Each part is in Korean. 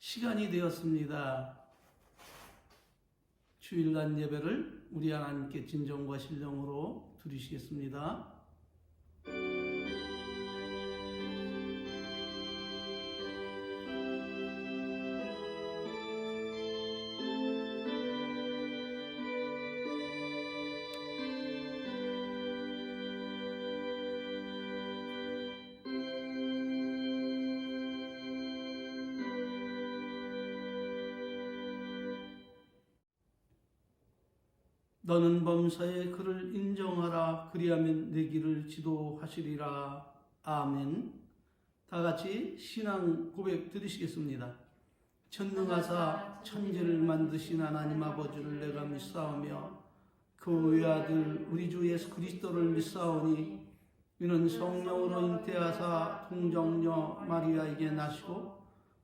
시간이 되었습니다. 주일날 예배를 우리 하나님께 진정과 신령으로 드리시겠습니다. 너는 범사에 그를 인정하라. 그리하면 내 길을 지도하시리라. 아멘. 다 같이 신앙 고백 드리시겠습니다. 전능하사 천지를 만드신 하나님 아버지를 내가 믿사오며 그 외아들 우리 주 예수 그리스도를 믿사오니 이는 성령으로 잉태하사 동정녀 마리아에게 나시고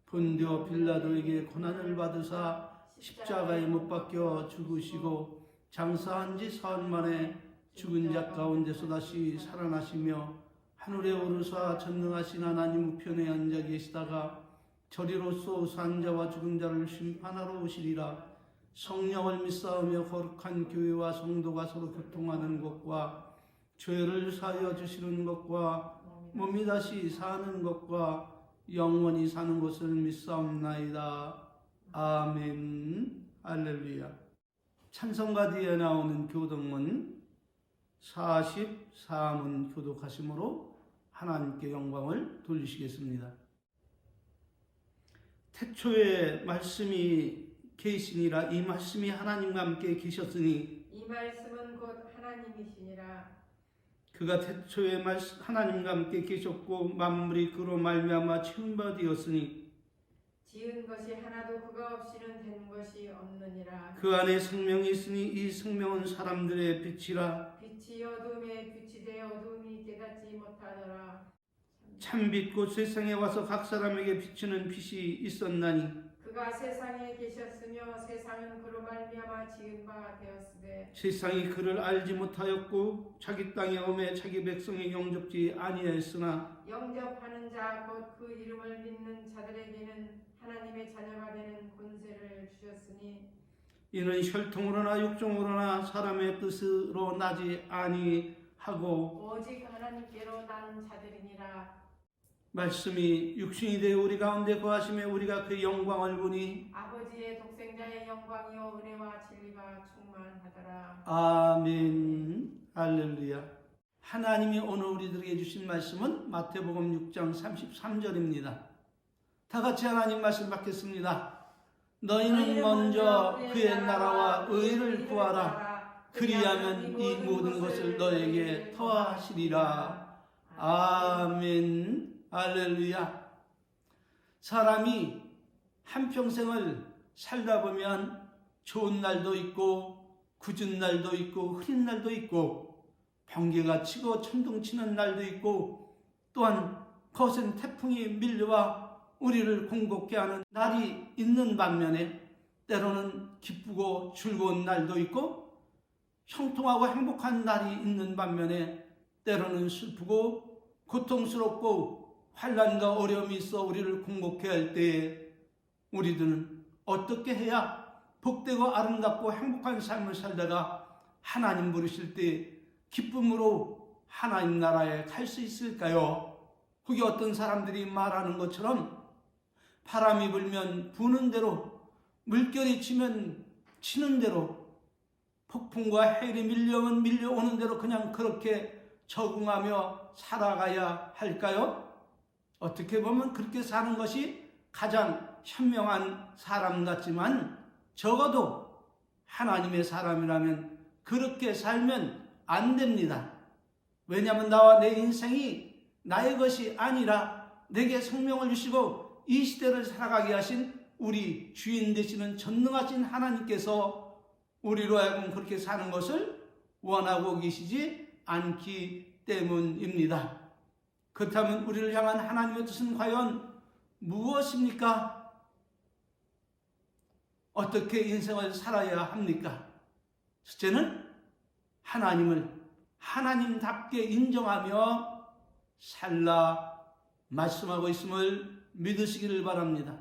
본디오 빌라도에게 고난을 받으사 십자가에 못 박혀 죽으시고 장사한 지 사흘 만에 죽은 자 가운데서 다시 살아나시며 하늘에 오르사 전능하신 하나님 우편에 앉아 계시다가 저리로서 산 자와 죽은 자를 심판하러 오시리라. 성령을 믿사오며 거룩한 교회와 성도가 서로 교통하는 것과 죄를 사하여 주시는 것과 몸이 다시 사는 것과 영원히 사는 것을 믿사옵나이다. 아멘. 할렐루야. 찬송가 뒤에 나오는 교독문 44문 교독하심으로 하나님께 영광을 돌리시겠습니다. 태초에 말씀이 계시니라. 이 말씀이 하나님과 함께 계셨으니 이 말씀은 곧 하나님이시니라. 그가 태초에 하나님과 함께 계셨고 만물이 그로 말미암아 지은 바 되었으니 지은 것이 하나도 그가 없이는 된 것이 없느니라. 그 안에 생명이 있으니 이 생명은 사람들의 빛이라. 빛이 어둠에 비치되 어둠이 깨닫지 못하더라. 참빛 곧 세상에 와서 각 사람에게 비추는 빛이 있었나니 그가 세상에 계셨으며 세상은 그로 말미암아 지은 바 되었으되 세상이 그를 알지 못하였고 자기 땅에 오매 자기 백성에 영접지 아니하였으나 영접하는 자 곧 그 이름을 믿는 자들에게는 하나님의 자녀가 되는 권세를 주셨으니 이는 혈통으로나 육종으로나 사람의 뜻으로 나지 아니하고 오직 하나님께로 난 자들이니라. 말씀이 육신이 되어 우리 가운데 거하시며 우리가 그 영광을 보니 아버지의 독생자의 영광이요 은혜와 진리가 충만하더라. 아멘. 할렐루야. 하나님이 오늘 우리들에게 주신 말씀은 마태복음 6장 33절입니다. 다 같이 하나님 말씀 받겠습니다. 너희는 먼저 그의 나라와 의를 구하라. 그리하면 이 모든 것을 너에게 더하시리라. 아멘. 할렐루야. 사람이 한평생을 살다 보면 좋은 날도 있고 굳은 날도 있고 흐린 날도 있고 번개가 치고 천둥 치는 날도 있고 또한 거센 태풍이 밀려와 우리를 공곡케 하는 날이 있는 반면에 때로는 기쁘고 즐거운 날도 있고 형통하고 행복한 날이 있는 반면에 때로는 슬프고 고통스럽고 환난과 어려움이 있어 우리를 공곡케 할 때에 우리들은 어떻게 해야 복되고 아름답고 행복한 삶을 살다가 하나님 부르실 때 기쁨으로 하나님 나라에 갈 수 있을까요? 그게 어떤 사람들이 말하는 것처럼 바람이 불면 부는 대로 물결이 치면 치는 대로 폭풍과 해일이 밀려오면 밀려오는 대로 그냥 그렇게 적응하며 살아가야 할까요? 어떻게 보면 그렇게 사는 것이 가장 현명한 사람 같지만 적어도 하나님의 사람이라면 그렇게 살면 안 됩니다. 왜냐하면 나와 내 인생이 나의 것이 아니라 내게 생명을 주시고 이 시대를 살아가게 하신 우리 주인 되시는 전능하신 하나님께서 우리로 하여금 그렇게 사는 것을 원하고 계시지 않기 때문입니다. 그렇다면 우리를 향한 하나님의 뜻은 과연 무엇입니까? 어떻게 인생을 살아야 합니까? 첫째는 하나님을 하나님답게 인정하며 살라 말씀하고 있음을 믿으시기를 바랍니다.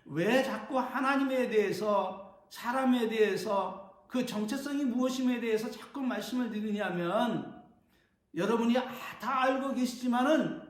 왜 자꾸 하나님에 대해서, 사람에 대해서, 그 정체성이 무엇임에 대해서 자꾸 말씀을 드리냐면, 여러분이 다 알고 계시지만은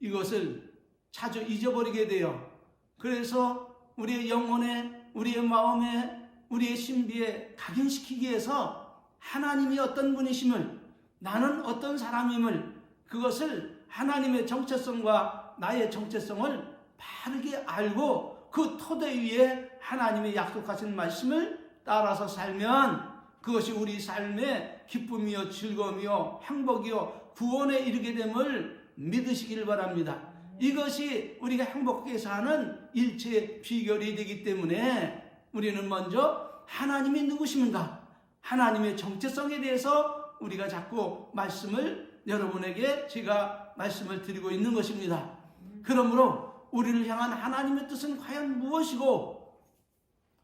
이것을 자주 잊어버리게 돼요. 그래서 우리의 영혼에, 우리의 마음에, 우리의 신비에 각인시키기 위해서 하나님이 어떤 분이심을, 나는 어떤 사람임을, 그것을 하나님의 정체성과 나의 정체성을 바르게 알고 그 토대 위에 하나님의 약속하신 말씀을 따라서 살면 그것이 우리 삶의 기쁨이요 즐거움이요 행복이요 구원에 이르게 됨을 믿으시길 바랍니다. 이것이 우리가 행복하게 사는 일체의 비결이 되기 때문에 우리는 먼저 하나님이 누구십니까? 하나님의 정체성에 대해서 우리가 자꾸 말씀을, 여러분에게 제가 말씀을 드리고 있는 것입니다. 그러므로 우리를 향한 하나님의 뜻은 과연 무엇이고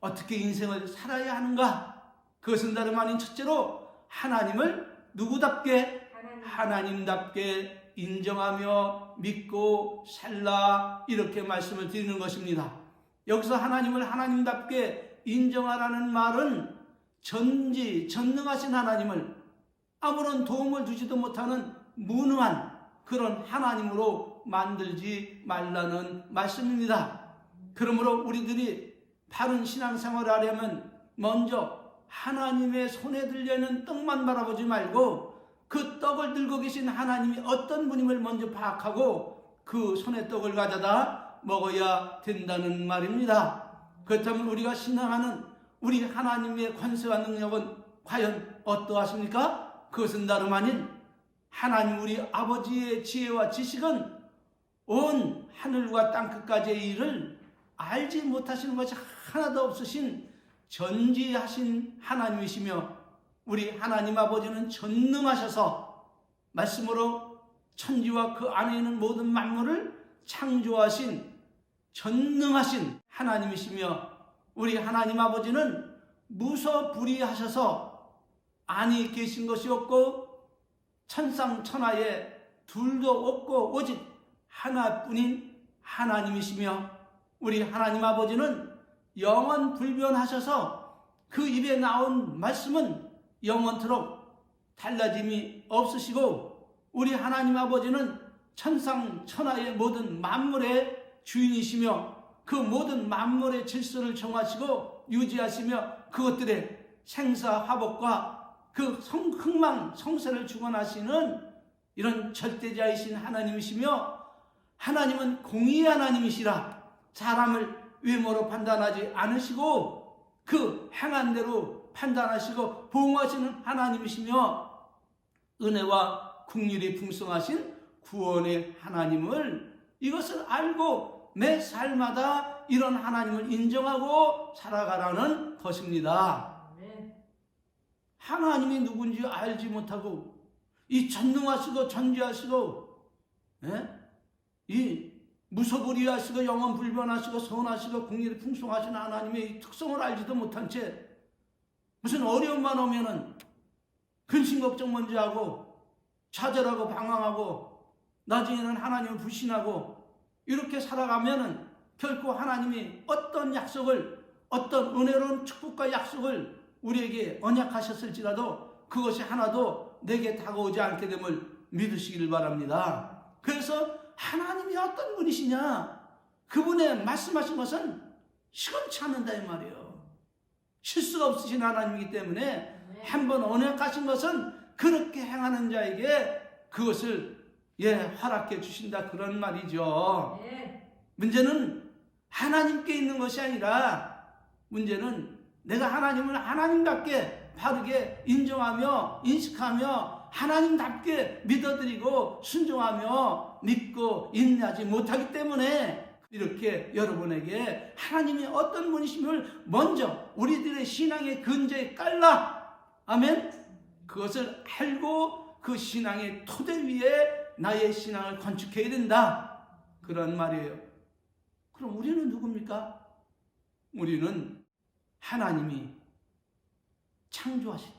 어떻게 인생을 살아야 하는가? 그것은 다름 아닌 첫째로 하나님을 누구답게? 하나님답게 인정하며 믿고 살라, 이렇게 말씀을 드리는 것입니다. 여기서 하나님을 하나님답게 인정하라는 말은 전능하신 하나님을 아무런 도움을 주지도 못하는 무능한 그런 하나님으로 만들지 말라는 말씀입니다. 그러므로 우리들이 바른 신앙생활을 하려면 먼저 하나님의 손에 들려있는 떡만 바라보지 말고 그 떡을 들고 계신 하나님이 어떤 분임을 먼저 파악하고 그 손에 떡을 가져다 먹어야 된다는 말입니다. 그렇다면 우리가 신앙하는 우리 하나님의 권세와 능력은 과연 어떠하십니까? 그것은 다름 아닌 하나님 우리 아버지의 지혜와 지식은 온 하늘과 땅끝까지의 일을 알지 못하시는 것이 하나도 없으신 전지하신 하나님이시며, 우리 하나님 아버지는 전능하셔서 말씀으로 천지와 그 안에 있는 모든 만물을 창조하신 전능하신 하나님이시며, 우리 하나님 아버지는 무소불위하셔서 안이 계신 것이 없고 천상천하에 둘도 없고 오직 하나뿐인 하나님이시며, 우리 하나님 아버지는 영원불변하셔서 그 입에 나온 말씀은 영원토록 달라짐이 없으시고, 우리 하나님 아버지는 천상천하의 모든 만물의 주인이시며 그 모든 만물의 질서를 정하시고 유지하시며 그것들의 생사화복과 그 흥망성쇠를 주관하시는 이런 절대자이신 하나님이시며, 하나님은 공의의 하나님이시라 사람을 외모로 판단하지 않으시고 그 행한 대로 판단하시고 보응하시는 하나님이시며, 은혜와 긍휼이 풍성하신 구원의 하나님을, 이것을 알고 매 살마다 이런 하나님을 인정하고 살아가라는 것입니다. 하나님이 누군지 알지 못하고 이 전능하시고 전지하시고 이 무소불위하시고 영원불변하시고 선하시고 긍휼이 풍성하신 하나님의 특성을 알지도 못한 채 무슨 어려움만 오면은 근심 걱정 먼저 하고 좌절하고 방황하고 나중에는 하나님을 불신하고 이렇게 살아가면은 결코 하나님이 어떤 약속을, 어떤 은혜로운 축복과 약속을 우리에게 언약하셨을지라도 그것이 하나도 내게 다가오지 않게 됨을 믿으시길 바랍니다. 그래서 하나님이 어떤 분이시냐, 그분의 말씀하신 것은 시건치 않는다 이 말이에요. 실수가 없으신 하나님이기 때문에 한번 언약하신 것은 그렇게 행하는 자에게 그것을 허락해 주신다, 그런 말이죠. 문제는 하나님께 있는 것이 아니라 문제는 내가 하나님을 하나님답게 바르게 인정하며 인식하며 하나님답게 믿어드리고 순종하며 믿고 인내하지 못하기 때문에 이렇게 여러분에게 하나님이 어떤 분이심을 먼저 우리들의 신앙의 근저에 깔라, 아멘, 그것을 알고 그 신앙의 토대 위에 나의 신앙을 건축해야 된다, 그런 말이에요. 그럼 우리는 누굽니까? 우리는 하나님이 창조하신,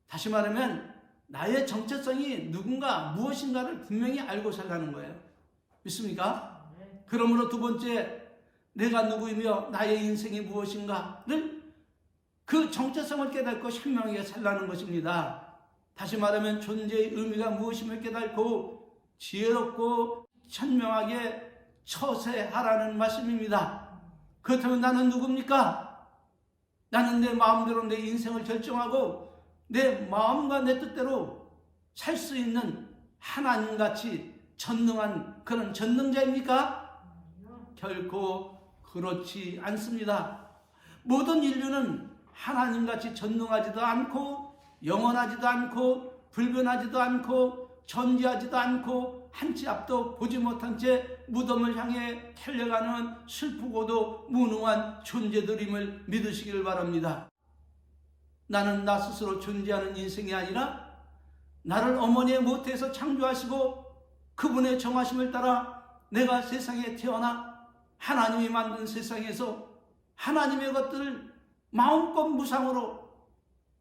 다시 말하면 나의 정체성이 누군가 무엇인가를 분명히 알고 살라는 거예요. 믿습니까? 그러므로 두 번째, 내가 누구이며 나의 인생이 무엇인가를 그 정체성을 깨닫고 현명하게 살라는 것입니다. 다시 말하면 존재의 의미가 무엇임을 깨닫고 지혜롭고 현명하게 처세하라는 말씀입니다. 그렇다면 나는 누굽니까? 나는 내 마음대로 내 인생을 결정하고 내 마음과 내 뜻대로 살 수 있는 하나님같이 전능한 그런 전능자입니까? 결코 그렇지 않습니다. 모든 인류는 하나님같이 전능하지도 않고 영원하지도 않고 불변하지도 않고 존재하지도 않고 한 치 앞도 보지 못한 채 무덤을 향해 달려가는 슬프고도 무능한 존재들임을 믿으시기를 바랍니다. 나는 나 스스로 존재하는 인생이 아니라 나를 어머니의 모태에서 창조하시고 그분의 정하심을 따라 내가 세상에 태어나 하나님이 만든 세상에서 하나님의 것들을 마음껏 무상으로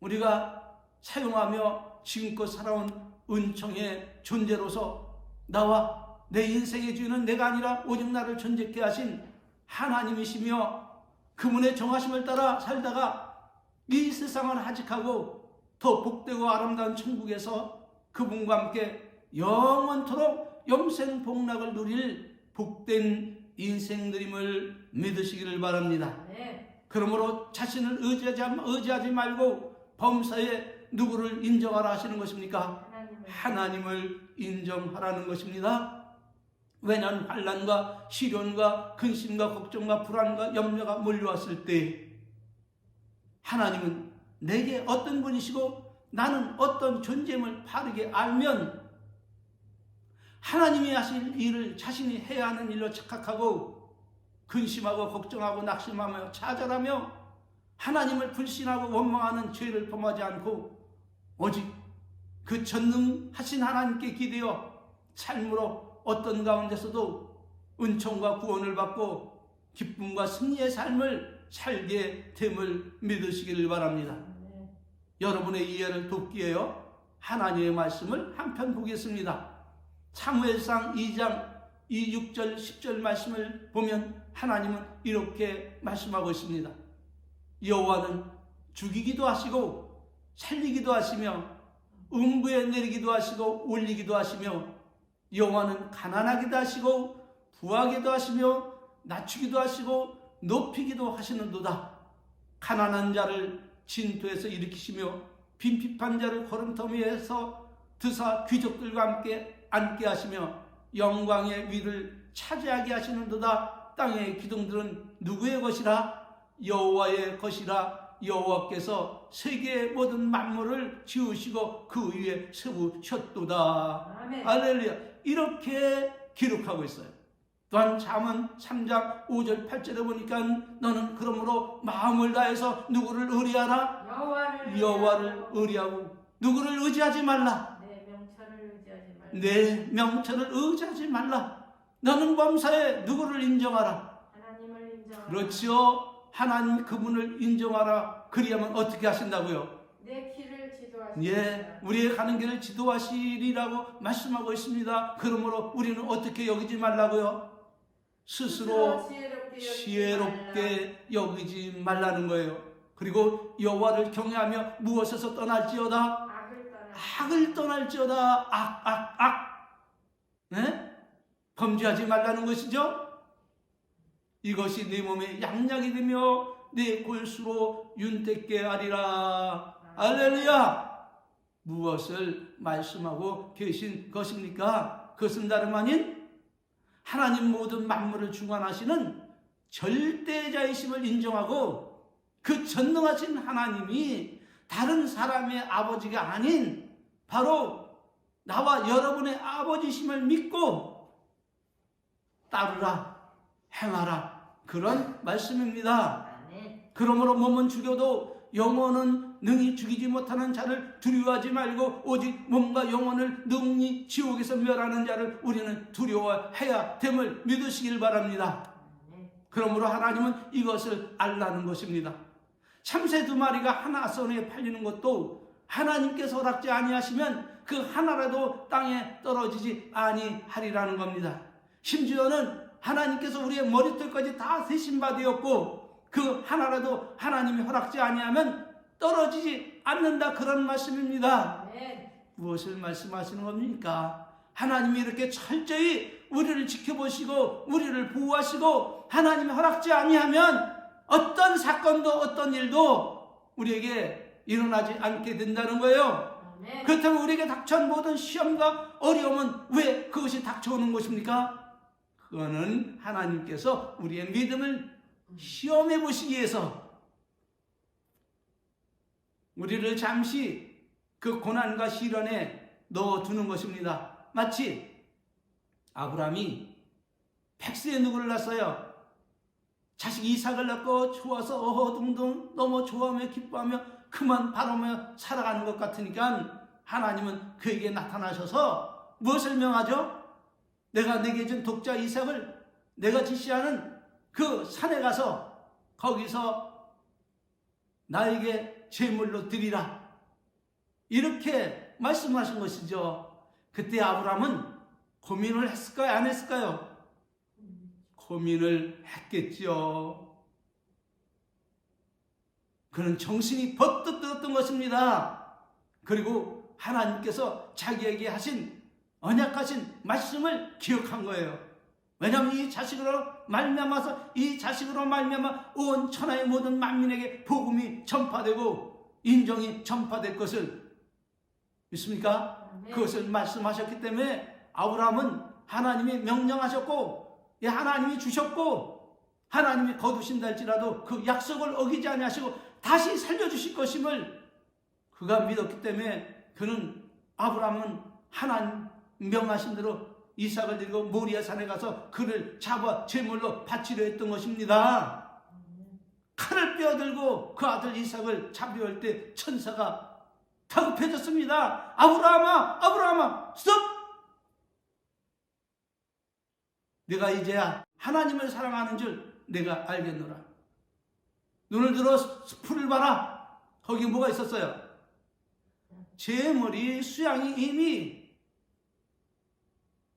우리가 사용하며 지금껏 살아온 은총의 존재로서 나와 내 인생의 주인은 내가 아니라 오직 나를 존재케 하신 하나님이시며 그분의 정하심을 따라 살다가 이 세상을 하직하고 더 복되고 아름다운 천국에서 그분과 함께 영원토록 영생복락을 누릴 복된 인생들임을 믿으시기를 바랍니다. 네. 그러므로 자신을 의지하지 말고 범사에 누구를 인정하라 하시는 것입니까? 하나님을 인정하라는 것입니다. 왜냐하면 환난과 시련과 근심과 걱정과 불안과 염려가 몰려왔을 때 하나님은 내게 어떤 분이시고 나는 어떤 존재임을 바르게 알면 하나님이 하실 일을 자신이 해야 하는 일로 착각하고 근심하고 걱정하고 낙심하며 좌절하며 하나님을 불신하고 원망하는 죄를 범하지 않고 오직 그 전능하신 하나님께 기대어 삶으로 어떤 가운데서도 은총과 구원을 받고 기쁨과 승리의 삶을 살게 됨을 믿으시기를 바랍니다. 여러분의 이해를 돕기 위하여 하나님의 말씀을 한편 보겠습니다. 사무엘상 2장 6절 10절 말씀을 보면 하나님은 이렇게 말씀하고 있습니다. 여호와는 죽이기도 하시고 살리기도 하시며 음부에 내리기도 하시고 올리기도 하시며 여호와는 가난하기도 하시고 부하기도 하시며 낮추기도 하시고 높이기도 하시는도다. 가난한 자를 진토에서 일으키시며 빈핍한 자를 거름터미에서 드사 귀족들과 함께 앉게 하시며 영광의 위를 차지하게 하시는도다. 땅의 기둥들은 누구의 것이라? 여호와의 것이라. 여호와께서 세계의 모든 만물을 지으시고 그 위에 세우셨도다. 아멘. 할렐루야. 이렇게 기록하고 있어요. 또한 잠언 3장 5절 8절에 보니까 너는 그러므로 마음을 다해서 누구를 의리하라? 여호와를 의리하고 누구를 의지하지 말라? 내 명철을 의지하지 말라. 너는 범사에 누구를 인정하라? 하나님을 인정하라. 그렇죠. 하나님 그분을 인정하라. 그리하면 어떻게 하신다고요? 내 길을 지도하시라. 예, 우리의 가는 길을 지도하시리라고 말씀하고 있습니다. 그러므로 우리는 어떻게 여기지 말라고요? 스스로 지혜롭게 여기지 말라는 거예요. 그리고 여호와를 경외하며 무엇에서 떠날지어다? 악을 떠날지어다. 악. 네? 범죄하지 말라는 것이죠. 이것이 내 몸에 양약이 되며 내 골수로 윤택게 하리라. 할렐루야. 무엇을 말씀하고 계신 것입니까? 그것은 다름 아닌 하나님 모든 만물을 주관하시는 절대자이심을 인정하고 그 전능하신 하나님이 다른 사람의 아버지가 아닌 바로 나와 여러분의 아버지심을 믿고 따르라, 행하라, 그런 말씀입니다. 그러므로 몸은 죽여도 영혼은 능히 죽이지 못하는 자를 두려워하지 말고 오직 몸과 영혼을 능히 지옥에서 멸하는 자를 우리는 두려워해야 됨을 믿으시길 바랍니다. 그러므로 하나님은 이것을 알라는 것입니다. 참새 2마리가 하나 손에 팔리는 것도 하나님께서 허락지 아니하시면 그 하나라도 땅에 떨어지지 아니하리라는 겁니다. 심지어는 하나님께서 우리의 머리털까지 다 세신 바 되었고 그 하나라도 하나님이 허락지 아니하면 떨어지지 않는다, 그런 말씀입니다. 아멘. 무엇을 말씀하시는 겁니까? 하나님이 이렇게 철저히 우리를 지켜보시고 우리를 보호하시고 하나님이 허락지 아니하면 어떤 사건도 어떤 일도 우리에게 일어나지 않게 된다는 거예요. 아멘. 그렇다면 우리에게 닥쳐온 모든 시험과 어려움은 왜 그것이 닥쳐오는 것입니까? 그거는 하나님께서 우리의 믿음을 시험해 보시기 위해서 우리를 잠시 그 고난과 시련에 넣어두는 것입니다. 마치 아브라함이 백세에 누구를 낳았어요? 자식 이삭을 낳고 좋아서 어허둥둥 너무 좋아하며 기뻐하며 그만 바라며 살아가는 것 같으니까 하나님은 그에게 나타나셔서 무엇을 명하죠? 내가 내게 준 독자 이삭을 내가 지시하는 그 산에 가서 거기서 나에게 제물로 드리라, 이렇게 말씀하신 것이죠. 그때 아브라함은 고민을 했을까요? 안 했을까요? 고민을 했겠죠. 그는 정신이 버뜩 들었던 것입니다. 그리고 하나님께서 자기에게 하신 언약하신 말씀을 기억한 거예요. 왜냐하면 이 자식으로 말미암아서 이 자식으로 말미암아 온 천하의 모든 만민에게 복음이 전파되고 인정이 전파될 것을 믿습니까? 아멘. 그것을 말씀하셨기 때문에 아브라함은 하나님이 명령하셨고 하나님이 주셨고 하나님이 거두신다 할지라도 그 약속을 어기지 아니하시고 다시 살려주실 것임을 그가 믿었기 때문에 그는 아브라함은 하나님 명하신 대로 이삭을 들고 모리아 산에 가서 그를 잡아 제물로 바치려 했던 것입니다. 칼을 빼어들고 그 아들 이삭을 잡으려 할 때 천사가 다급해졌습니다. 아브라함아, 아브라함아, 스톱! 내가 이제야 하나님을 사랑하는 줄 내가 알겠노라. 눈을 들어 풀을 봐라. 거기 뭐가 있었어요? 제물이 수양이 이미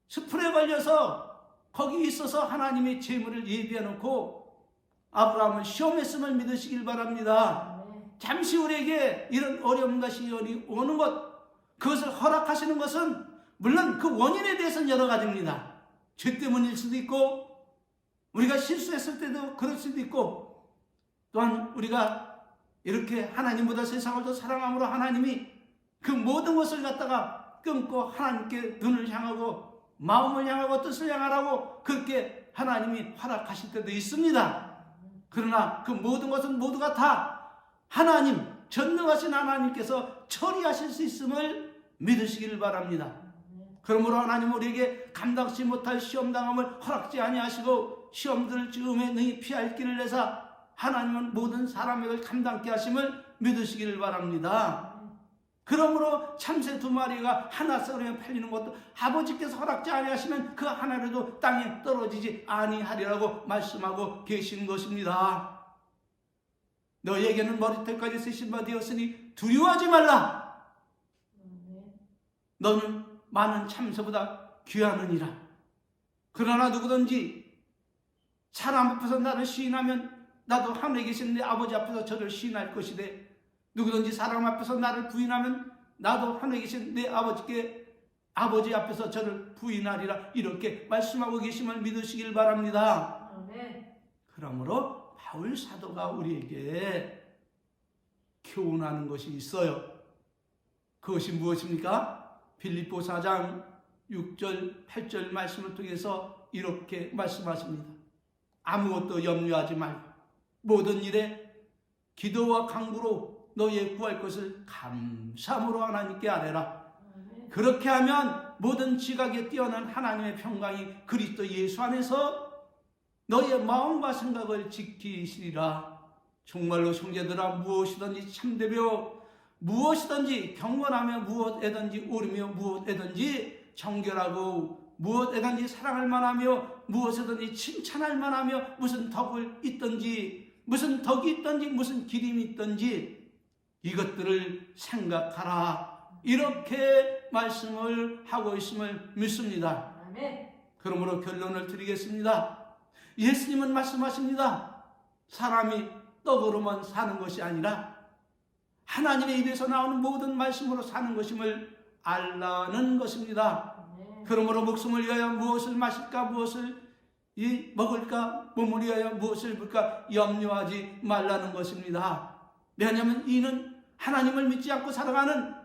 숯불에 걸려서 거기 있어서 하나님의 제물을 예비해 놓고 아브라함을 시험했음을 믿으시길 바랍니다. 잠시 우리에게 이런 어려움과 시련이 오는 것, 그것을 허락하시는 것은 물론 그 원인에 대해서는 여러 가지입니다. 죄 때문일 수도 있고 우리가 실수했을 때도 그럴 수도 있고 또한 우리가 이렇게 하나님보다 세상을 더 사랑함으로 하나님이 그 모든 것을 갖다가 끊고 하나님께 눈을 향하고 마음을 향하고 뜻을 향하라고 그렇게 하나님이 허락하실 때도 있습니다. 그러나 그 모든 것은 모두가 다 하나님, 전능하신 하나님께서 처리하실 수 있음을 믿으시기를 바랍니다. 그러므로 하나님 우리에게 감당치 못할 시험당함을 허락지 아니하시고 시험들을 즈음에 능히 피할 길을 내사 하나님은 모든 사람에게 감당케 하심을 믿으시기를 바랍니다. 그러므로 참새 2마리가 하나 썰에 팔리는 것도 아버지께서 허락지 아니하시면 그 하나라도 땅에 떨어지지 아니하리라고 말씀하고 계신 것입니다. 너희에게는 머리털까지 쓰신 바 되었으니 두려워하지 말라. 너는 많은 참새보다 귀하느니라. 그러나 누구든지 사람 앞에서 나를 시인하면 나도 하늘에 계신 내 아버지 앞에서 저를 시인할 것이되 누구든지 사람 앞에서 나를 부인하면 나도 하늘에 계신 내 아버지 앞에서 저를 부인하리라. 이렇게 말씀하고 계심을 믿으시길 바랍니다. 아멘. 그러므로 바울 사도가 우리에게 교훈하는 것이 있어요. 그것이 무엇입니까? 빌립보 4장 6절 8절 말씀을 통해서 이렇게 말씀하십니다. 아무것도 염려하지 말고 모든 일에 기도와 간구로 너희의 구할 것을 감사함으로 하나님께 아뢰라. 그렇게 하면 모든 지각에 뛰어난 하나님의 평강이 그리스도 예수 안에서 너희의 마음과 생각을 지키시리라. 정말로 형제들아, 무엇이든지 참되며 무엇이든지 경건하며 무엇에든지 옳으며 무엇에든지 정결하고 무엇에든지 사랑할 만하며 무엇에든지 칭찬할 만하며 무슨 덕을 있든지 무슨 덕이 있든지 무슨 기림이 있든지 이것들을 생각하라. 이렇게 말씀을 하고 있음을 믿습니다. 아멘. 그러므로 결론을 드리겠습니다. 예수님은 말씀하십니다. 사람이 떡으로만 사는 것이 아니라 하나님의 입에서 나오는 모든 말씀으로 사는 것임을 알라는 것입니다. 그러므로 목숨을 위하여 무엇을 마실까, 무엇을 먹을까, 몸을 위하여 무엇을 입을까 염려하지 말라는 것입니다. 왜냐하면 이는 하나님을 믿지 않고 살아가는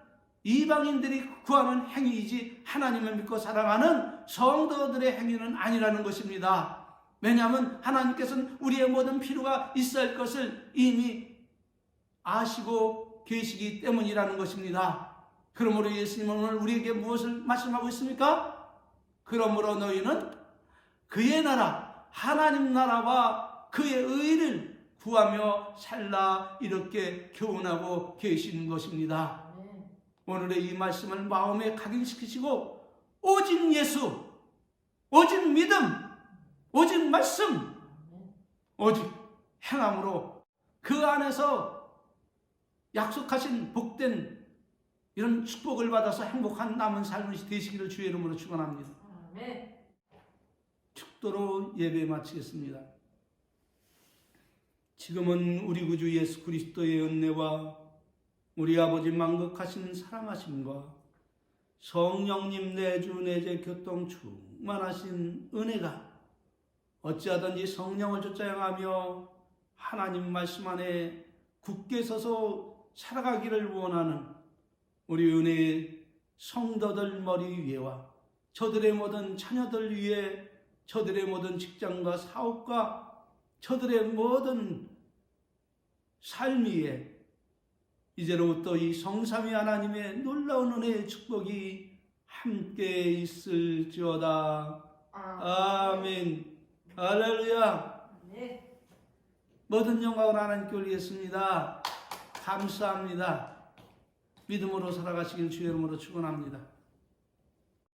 이방인들이 구하는 행위이지 하나님을 믿고 살아가는 성도들의 행위는 아니라는 것입니다. 왜냐하면 하나님께서는 우리의 모든 필요가 있어야 할 것을 이미 아시고 계시기 때문이라는 것입니다. 그러므로 예수님은 오늘 우리에게 무엇을 말씀하고 있습니까? 그러므로 너희는 그의 나라, 하나님 나라와 그의 의를 구하며 살라, 이렇게 교훈하고 계시는 것입니다. 오늘의 이 말씀을 마음에 각인시키시고 오직 예수, 오직 믿음, 오직 말씀, 오직 행함으로 그 안에서 약속하신 복된 이런 축복을 받아서 행복한 남은 삶이 되시기를 주의 이름으로 축원합니다. 축도로 예배 마치겠습니다. 지금은 우리 구주 예수 그리스도의 은혜와 우리 아버지 만극하신 사랑하심과 성령님 내주 내재 교통 충만하신 은혜가 어찌하든지 성령을 쫓아행하며 하나님 말씀 안에 굳게 서서 살아가기를 원하는 우리 은혜의 성도들 머리 위에와 저들의 모든 자녀들 위에, 저들의 모든 직장과 사업과 저들의 모든 삶 위에 이제로부터 이 성삼위 하나님의 놀라운 은혜의 축복이 함께 있을지어다. 아멘. 할렐루야. 모든 영광을 하나님께 올리겠습니다. 감사합니다. 믿음으로 살아가시길 주의 이름으로 축원합니다.